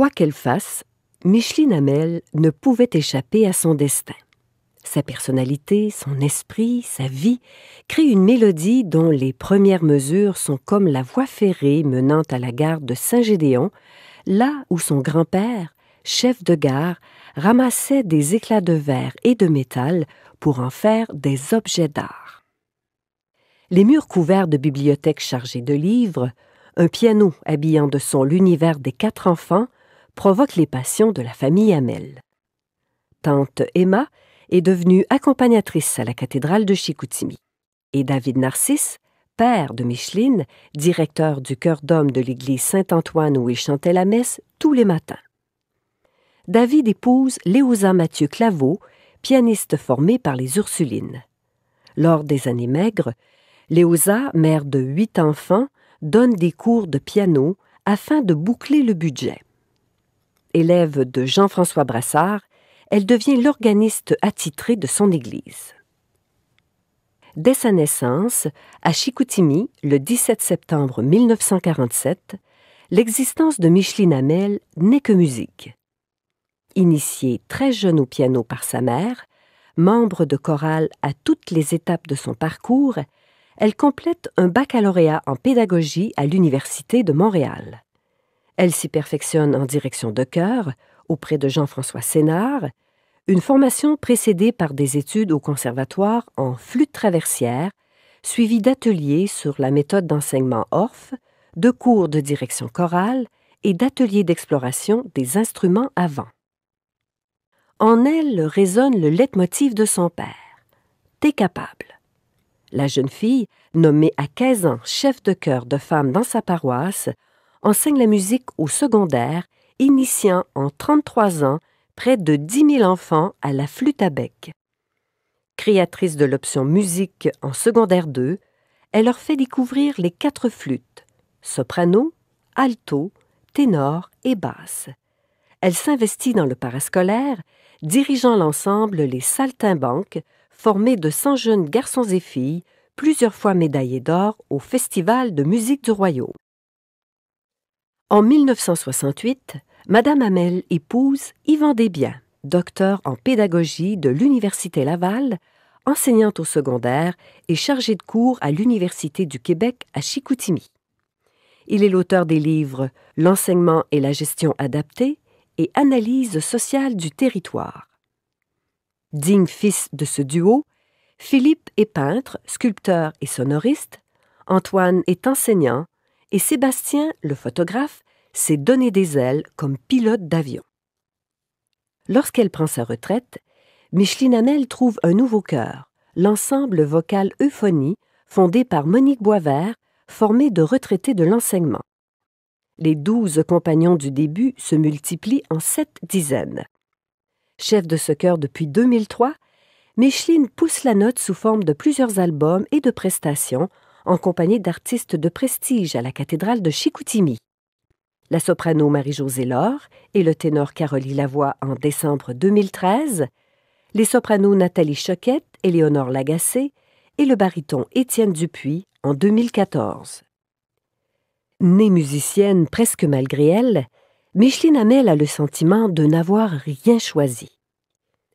Quoi qu'elle fasse, Micheline Hamel ne pouvait échapper à son destin. Sa personnalité, son esprit, sa vie créent une mélodie dont les premières mesures sont comme la voie ferrée menant à la gare de Saint-Gédéon, là où son grand-père, chef de gare, ramassait des éclats de verre et de métal pour en faire des objets d'art. Les murs couverts de bibliothèques chargées de livres, un piano habillant de son l'univers des 4 enfants, provoquent les passions de la famille Hamel. Tante Emma est devenue accompagnatrice à la cathédrale de Chicoutimi. Et David Narcisse, père de Micheline, directeur du chœur d'hommes de l'église Saint-Antoine où il chantait la messe tous les matins. David épouse Léosa Mathieu Claveau, pianiste formée par les Ursulines. Lors des années maigres, Léosa, mère de 8 enfants, donne des cours de piano afin de boucler le budget. Élève de Jean-François Brassard, elle devient l'organiste attitrée de son église. Dès sa naissance, à Chicoutimi, le 17 septembre 1947, l'existence de Micheline Hamel n'est que musique. Initiée très jeune au piano par sa mère, membre de chorale à toutes les étapes de son parcours, elle complète un baccalauréat en pédagogie à l'Université de Montréal. Elle s'y perfectionne en direction de chœur auprès de Jean-François Sénard, une formation précédée par des études au conservatoire en flûte traversière, suivie d'ateliers sur la méthode d'enseignement Orff, de cours de direction chorale et d'ateliers d'exploration des instruments à vent. En elle résonne le leitmotiv de son père. « T'es capable ». La jeune fille, nommée à 15 ans chef de chœur de femmes dans sa paroisse, enseigne la musique au secondaire, initiant en 33 ans près de 10 000 enfants à la flûte à bec. Créatrice de l'option musique en secondaire 2, elle leur fait découvrir les 4 flûtes, soprano, alto, ténor et basse. Elle s'investit dans le parascolaire, dirigeant l'ensemble Les Saltimbanques, formé de 100 jeunes garçons et filles, plusieurs fois médaillés d'or au Festival de musique du Royaume. En 1968, Madame Hamel épouse Yvan Desbiens, docteur en pédagogie de l'Université Laval, enseignante au secondaire et chargée de cours à l'Université du Québec à Chicoutimi. Il est l'auteur des livres « L'enseignement et la gestion adaptée » et « Analyse sociale du territoire ». Digne fils de ce duo, Philippe est peintre, sculpteur et sonoriste, Antoine est enseignant et Sébastien, le photographe, s'est donné des ailes comme pilote d'avion. Lorsqu'elle prend sa retraite, Micheline Hamel trouve un nouveau chœur, l'ensemble vocal Euphonie, fondé par Monique Boisvert, formé de retraités de l'enseignement. Les 12 compagnons du début se multiplient en 7 dizaines. Chef de ce chœur depuis 2003, Micheline pousse la note sous forme de plusieurs albums et de prestations en compagnie d'artistes de prestige à la cathédrale de Chicoutimi. La soprano Marie-Josée Laure et le ténor Caroline Lavoie en décembre 2013, les sopranos Nathalie Choquette et Léonore Lagacé et le baryton Étienne Dupuis en 2014. Née musicienne presque malgré elle, Micheline Hamel a le sentiment de n'avoir rien choisi.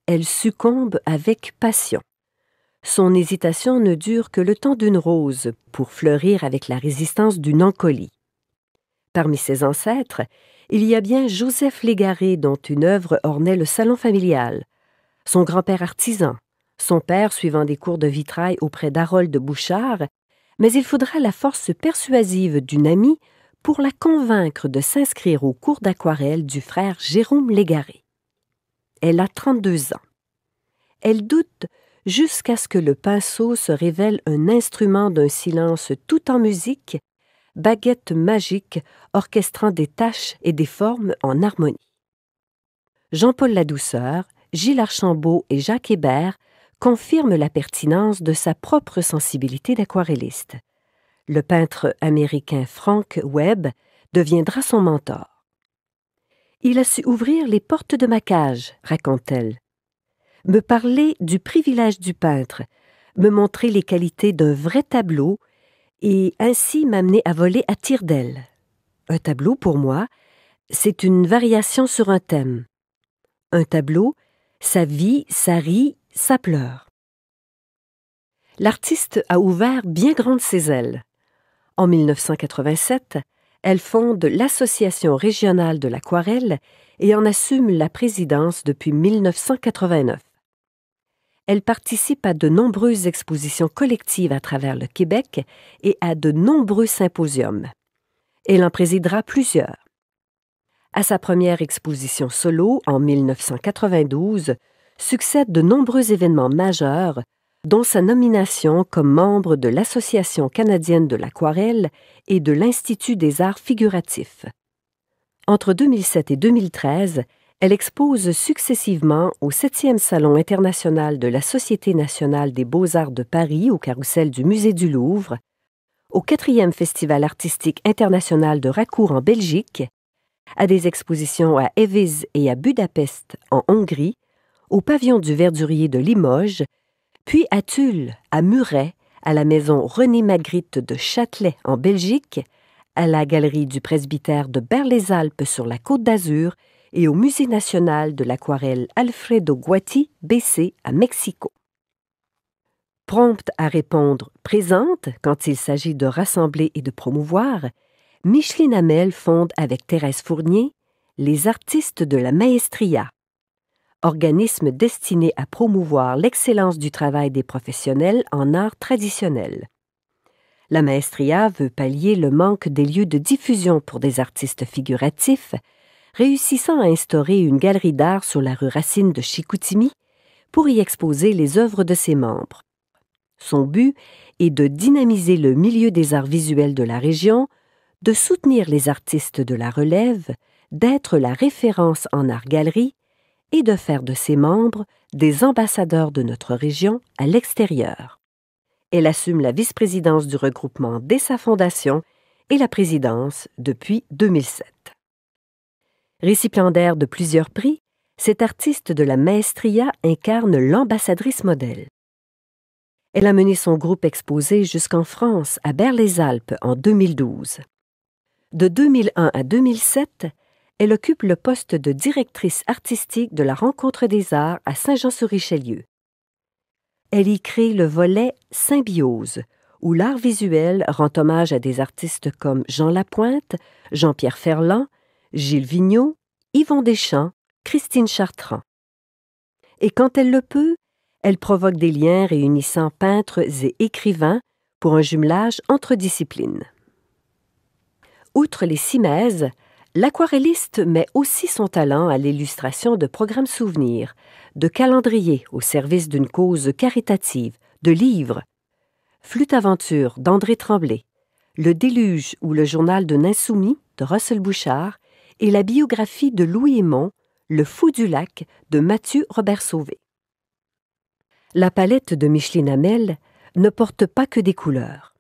Elle succombe avec passion. Son hésitation ne dure que le temps d'une rose pour fleurir avec la résistance d'une encolie. Parmi ses ancêtres, il y a bien Joseph Légaré dont une œuvre ornait le salon familial, son grand-père artisan, son père suivant des cours de vitrail auprès d'Harold Bouchard, mais il faudra la force persuasive d'une amie pour la convaincre de s'inscrire au cours d'aquarelle du frère Jérôme Légaré. Elle a 32 ans. Elle doute jusqu'à ce que le pinceau se révèle un instrument d'un silence tout en musique, baguette magique orchestrant des taches et des formes en harmonie. Jean-Paul Ladouceur, Gilles Archambault et Jacques Hébert confirment la pertinence de sa propre sensibilité d'aquarelliste. Le peintre américain Frank Webb deviendra son mentor. Il a su ouvrir les portes de ma cage, raconte-t-elle. Me parler du privilège du peintre, me montrer les qualités d'un vrai tableau et ainsi m'amener à voler à tire d'aile. Un tableau, pour moi, c'est une variation sur un thème. Un tableau, ça vit, ça rit, ça pleure. L'artiste a ouvert bien grandes ses ailes. En 1987, elle fonde l'Association régionale de l'aquarelle et en assume la présidence depuis 1989. Elle participe à de nombreuses expositions collectives à travers le Québec et à de nombreux symposiums. Elle en présidera plusieurs. À sa première exposition solo, en 1992, succèdent de nombreux événements majeurs, dont sa nomination comme membre de l'Association canadienne de l'aquarelle et de l'Institut des arts figuratifs. Entre 2007 et 2013, elle expose successivement au 7e Salon international de la Société nationale des beaux-arts de Paris au Carrousel du Musée du Louvre, au 4e Festival artistique international de Racour en Belgique, à des expositions à Éviz et à Budapest en Hongrie, au Pavillon du Verdurier de Limoges, puis à Tulle, à Muret, à la maison René-Magritte de Châtelet en Belgique, à la galerie du presbytère de Berre-les-Alpes sur la Côte d'Azur et au Musée national de l'aquarelle Alfredo Guatti, BC, à Mexico. Prompte à répondre présente quand il s'agit de rassembler et de promouvoir, Micheline Hamel fonde avec Thérèse Fournier les Artistes de la Maestria, organisme destiné à promouvoir l'excellence du travail des professionnels en art traditionnel. La Maestria veut pallier le manque des lieux de diffusion pour des artistes figuratifs, réussissant à instaurer une galerie d'art sur la rue Racine de Chicoutimi pour y exposer les œuvres de ses membres. Son but est de dynamiser le milieu des arts visuels de la région, de soutenir les artistes de la relève, d'être la référence en art-galerie et de faire de ses membres des ambassadeurs de notre région à l'extérieur. Elle assume la vice-présidence du regroupement dès sa fondation et la présidence depuis 2007. Récipiendaire de plusieurs prix, cette artiste de la Maestria incarne l'ambassadrice modèle. Elle a mené son groupe exposé jusqu'en France, à Berre-les-Alpes, en 2012. De 2001 à 2007, elle occupe le poste de directrice artistique de la Rencontre des Arts à Saint-Jean-sur-Richelieu. Elle y crée le volet Symbiose, où l'art visuel rend hommage à des artistes comme Jean Lapointe, Jean-Pierre Ferland, Gilles Vigneault, Yvon Deschamps, Christine Chartrand. Et quand elle le peut, elle provoque des liens réunissant peintres et écrivains pour un jumelage entre disciplines. Outre les simèses, l'aquarelliste met aussi son talent à l'illustration de programmes souvenirs, de calendriers au service d'une cause caritative, de livres. Flûte Aventure d'André Tremblay, Le Déluge ou le journal d'un insoumis de Russell Bouchard et la biographie de Louis Hémon, Le Fou du lac de Mathieu Robert-Sauvé. La palette de Micheline Hamel ne porte pas que des couleurs.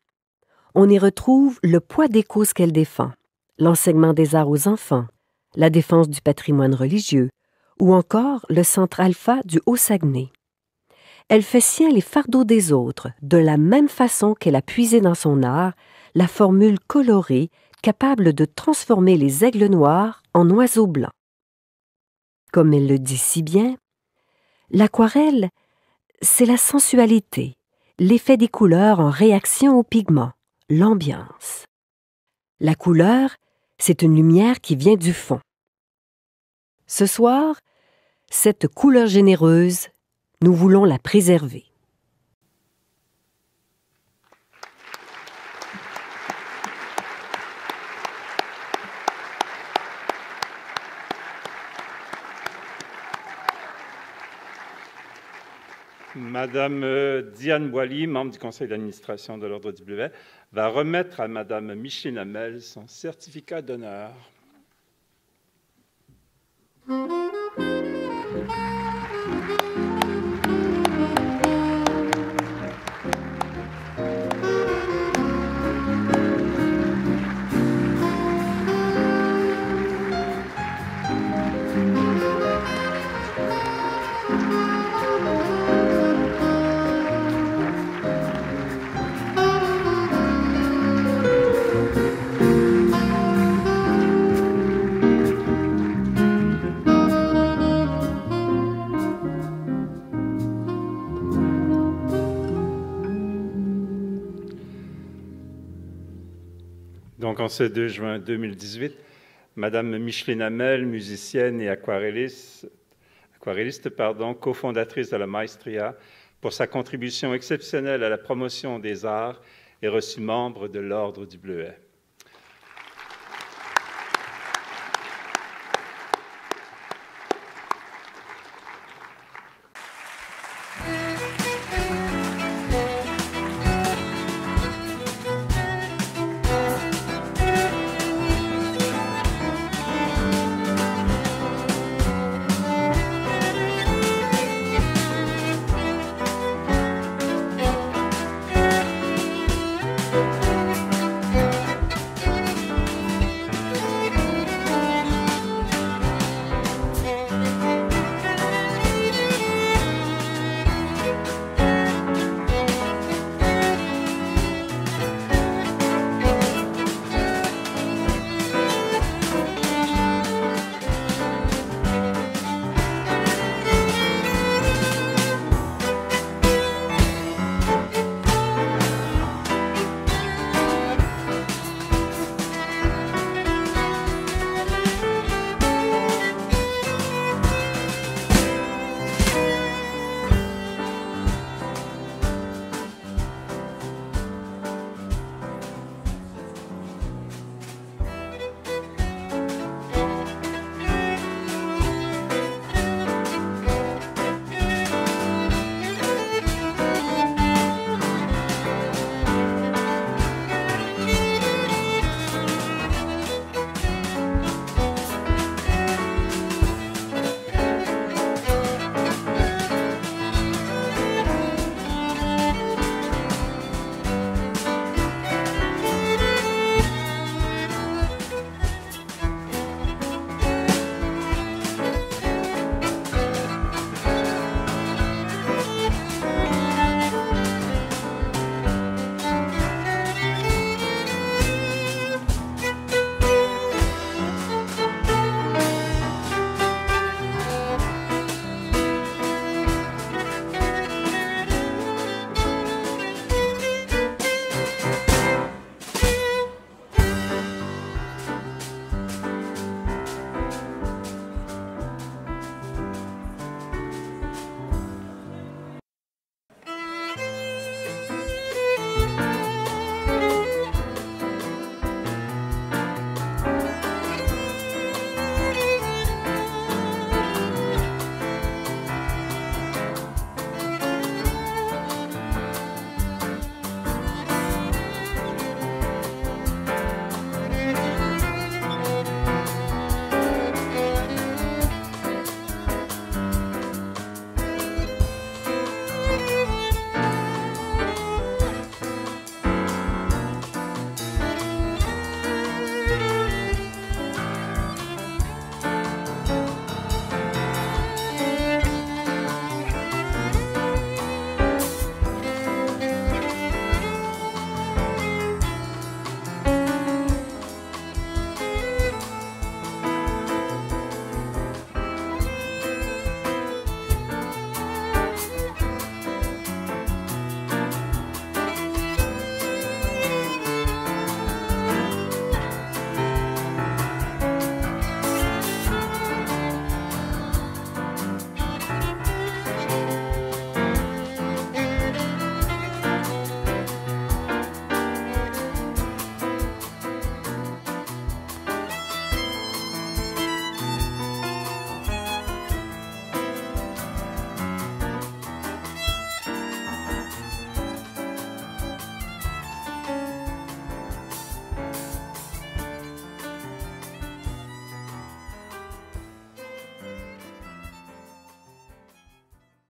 On y retrouve le poids des causes qu'elle défend, l'enseignement des arts aux enfants, la défense du patrimoine religieux ou encore le centre alpha du Haut-Saguenay. Elle fait sien les fardeaux des autres, de la même façon qu'elle a puisé dans son art la formule colorée capable de transformer les aigles noirs en oiseaux blancs. Comme elle le dit si bien, l'aquarelle, c'est la sensualité, l'effet des couleurs en réaction aux pigments, l'ambiance. La couleur, c'est une lumière qui vient du fond. Ce soir, cette couleur généreuse, nous voulons la préserver. Madame Diane Boily, membre du conseil d'administration de l'Ordre du Bleuet, va remettre à Madame Micheline Hamel son certificat d'honneur. Donc, en ce 2 juin 2018, Madame Micheline Hamel, musicienne et aquarelliste, cofondatrice de la Maestria, pour sa contribution exceptionnelle à la promotion des arts, est reçue membre de l'Ordre du Bleuet.